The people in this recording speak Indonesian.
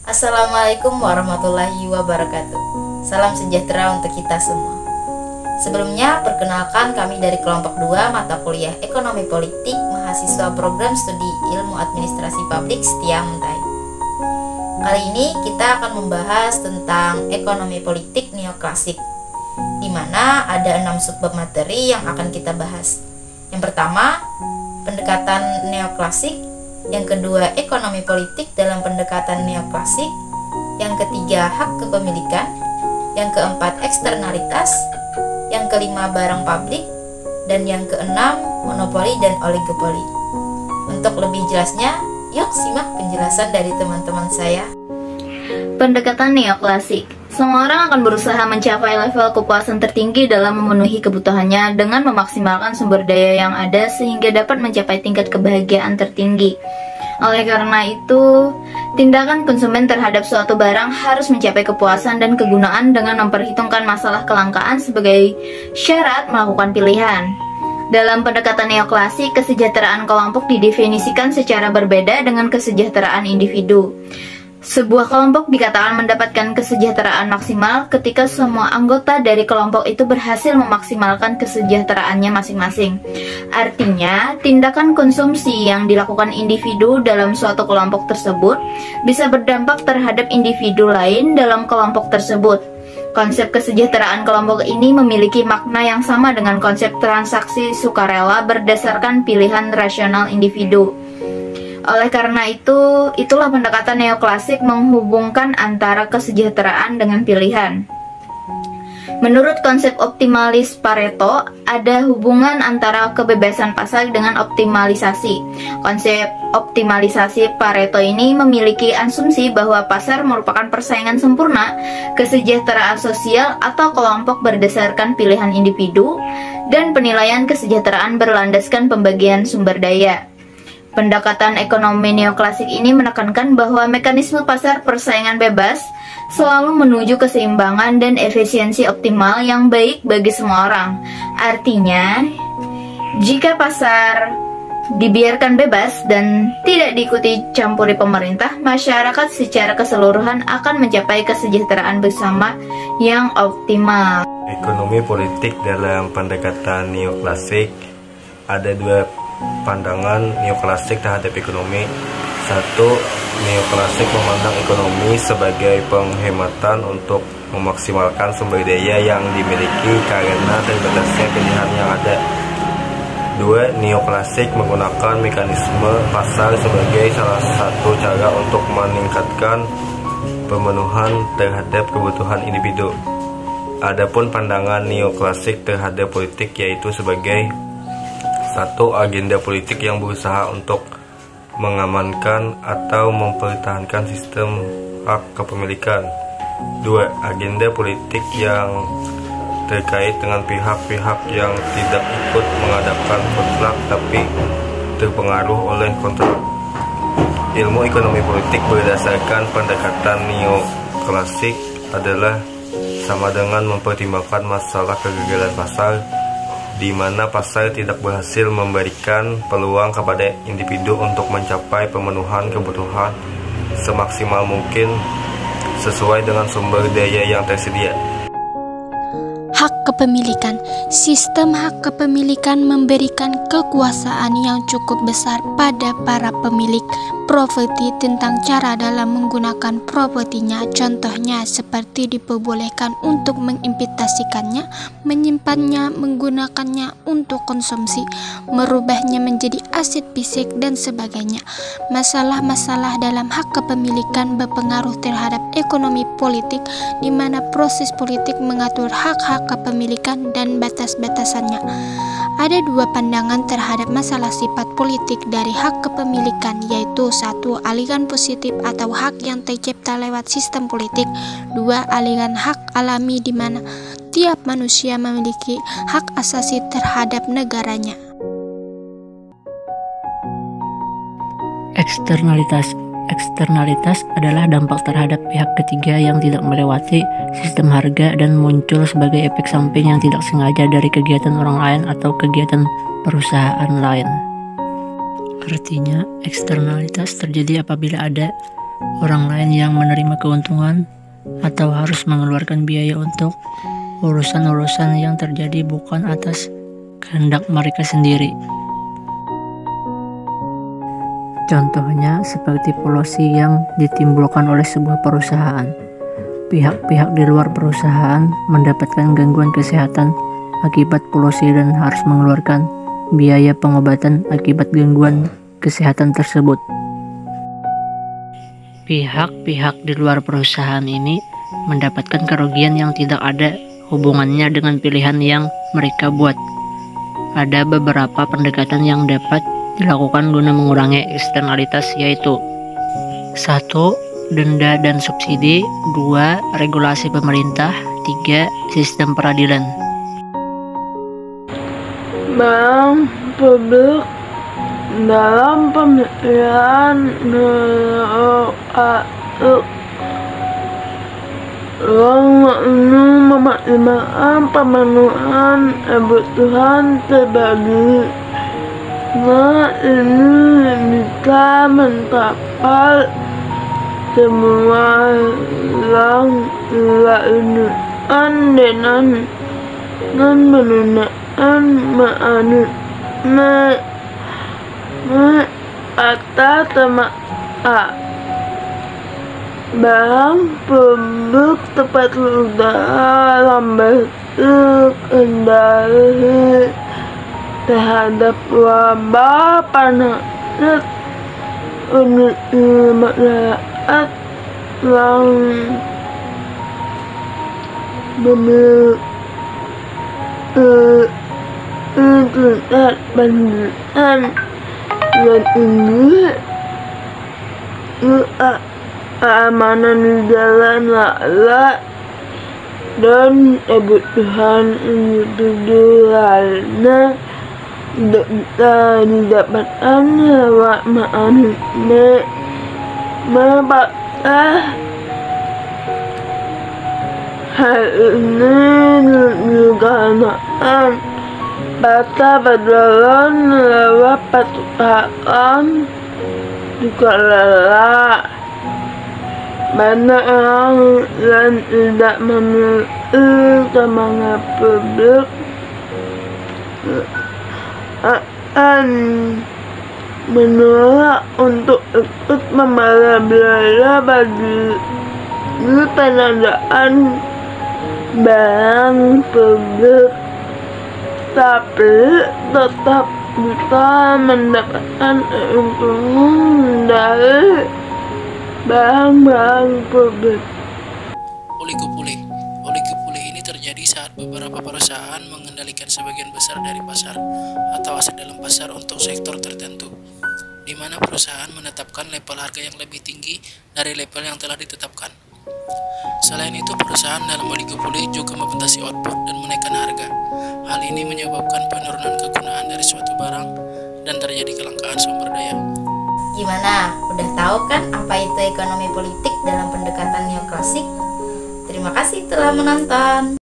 Assalamualaikum warahmatullahi wabarakatuh. Salam sejahtera untuk kita semua. Sebelumnya, perkenalkan kami dari kelompok 2 mata kuliah Ekonomi Politik mahasiswa program studi Ilmu Administrasi Publik Setia Muntahi. Kali ini kita akan membahas tentang ekonomi politik neoklasik, di mana ada 6 subbab materi yang akan kita bahas. Yang pertama, pendekatan neoklasik. Yang kedua, ekonomi politik dalam pendekatan neoklasik. Yang ketiga, hak kepemilikan. Yang keempat, eksternalitas. Yang kelima, barang publik. Dan yang keenam, monopoli dan oligopoli. Untuk lebih jelasnya, yuk simak penjelasan dari teman-teman saya. Pendekatan neoklasik. Semua orang akan berusaha mencapai level kepuasan tertinggi dalam memenuhi kebutuhannya dengan memaksimalkan sumber daya yang ada sehingga dapat mencapai tingkat kebahagiaan tertinggi. Oleh karena itu, tindakan konsumen terhadap suatu barang harus mencapai kepuasan dan kegunaan dengan memperhitungkan masalah kelangkaan sebagai syarat melakukan pilihan. Dalam pendekatan neoklasik, kesejahteraan kelompok didefinisikan secara berbeda dengan kesejahteraan individu. Sebuah kelompok dikatakan mendapatkan kesejahteraan maksimal ketika semua anggota dari kelompok itu berhasil memaksimalkan kesejahteraannya masing-masing. Artinya, tindakan konsumsi yang dilakukan individu dalam suatu kelompok tersebut bisa berdampak terhadap individu lain dalam kelompok tersebut. Konsep kesejahteraan kelompok ini memiliki makna yang sama dengan konsep transaksi sukarela berdasarkan pilihan rasional individu. Oleh karena itu, itulah pendekatan neoklasik menghubungkan antara kesejahteraan dengan pilihan. Menurut konsep optimalis Pareto, ada hubungan antara kebebasan pasar dengan optimalisasi. Konsep optimalisasi Pareto ini memiliki asumsi bahwa pasar merupakan persaingan sempurna, kesejahteraan sosial atau kelompok berdasarkan pilihan individu, dan penilaian kesejahteraan berlandaskan pembagian sumber daya. Pendekatan ekonomi neoklasik ini menekankan bahwa mekanisme pasar persaingan bebas selalu menuju keseimbangan dan efisiensi optimal yang baik bagi semua orang. Artinya, jika pasar dibiarkan bebas dan tidak diikuti campuri pemerintah, masyarakat secara keseluruhan akan mencapai kesejahteraan bersama yang optimal. Ekonomi politik dalam pendekatan neoklasik ada dua pandangan neoklasik terhadap ekonomi. Satu, neoklasik memandang ekonomi sebagai penghematan untuk memaksimalkan sumber daya yang dimiliki karena terbatasnya pilihan yang ada. Dua, neoklasik menggunakan mekanisme pasar sebagai salah satu cara untuk meningkatkan pemenuhan terhadap kebutuhan individu. Adapun pandangan neoklasik terhadap politik yaitu sebagai satu, agenda politik yang berusaha untuk mengamankan atau mempertahankan sistem hak kepemilikan. Dua, agenda politik yang terkait dengan pihak-pihak yang tidak ikut mengadakan kontrak tapi terpengaruh oleh kontrak. Ilmu ekonomi politik berdasarkan pendekatan neoklasik adalah sama dengan mempertimbangkan masalah kegagalan pasar, di mana pasar tidak berhasil memberikan peluang kepada individu untuk mencapai pemenuhan kebutuhan semaksimal mungkin sesuai dengan sumber daya yang tersedia. Hak kepemilikan. Sistem hak kepemilikan memberikan kekuasaan yang cukup besar pada para pemilik properti tentang cara dalam menggunakan propertinya. Contohnya seperti diperbolehkan untuk menginvestasikannya, menyimpannya, menggunakannya untuk konsumsi, merubahnya menjadi aset fisik dan sebagainya. Masalah-masalah dalam hak kepemilikan berpengaruh terhadap ekonomi politik, di mana proses politik mengatur hak-hak kepemilikan dan batas-batasannya. Ada dua pandangan terhadap masalah sifat politik dari hak kepemilikan, yaitu satu, aliran positif atau hak yang tercipta lewat sistem politik. Dua, aliran hak alami di mana tiap manusia memiliki hak asasi terhadap negaranya. Eksternalitas. Eksternalitas adalah dampak terhadap pihak ketiga yang tidak melewati sistem harga dan muncul sebagai efek samping yang tidak sengaja dari kegiatan orang lain atau kegiatan perusahaan lain. Artinya, eksternalitas terjadi apabila ada orang lain yang menerima keuntungan atau harus mengeluarkan biaya untuk urusan-urusan yang terjadi bukan atas kehendak mereka sendiri. Contohnya seperti polusi yang ditimbulkan oleh sebuah perusahaan. Pihak-pihak di luar perusahaan mendapatkan gangguan kesehatan akibat polusi dan harus mengeluarkan biaya pengobatan akibat gangguan kesehatan tersebut. Pihak-pihak di luar perusahaan ini mendapatkan kerugian yang tidak ada hubungannya dengan pilihan yang mereka buat. Ada beberapa pendekatan yang dapat dilakukan guna mengurangi eksternalitas, yaitu 1. Denda dan subsidi, 2. Regulasi pemerintah, 3. Sistem peradilan. Bank publik dalam pemilihan memaksimalkan pemenuhan kebutuhan pribadi. Nah, ini bisa mencapai semua yang dilakukan dengan menggunakan atas tema bank publik tempat usaha membantu kendali terhadap wabah penyakit untuk masyarakat yang tingkat pendidikan, dan ini keamanan di jalan raya dan kebutuhan individu lainnya tidak bisa didapatkan lewat memaksa. Hal ini dikarenakan pada perjalanan lewat perusahaan juga lelah. Banyak orang yang tidak memiliki semangat publik akan menolak untuk ikut membayar biaya bagi pengadaan barang publik, tapi tetap bisa mendapatkan keuntungan dari barang-barang publik. Oligopoli ini terjadi saat beberapa perusahaan mengendalikan sebagian besar dari pasar atau aset dalam pasar untuk sektor tertentu, di mana perusahaan menetapkan level harga yang lebih tinggi dari level yang telah ditetapkan. Selain itu, perusahaan dalam oligopoli juga membatasi output dan menaikkan harga. Hal ini menyebabkan penurunan kegunaan dari suatu barang dan terjadi kelangkaan sumber daya. Gimana? Udah tahu kan apa itu ekonomi politik dalam pendekatan neoklasik? Terima kasih telah menonton.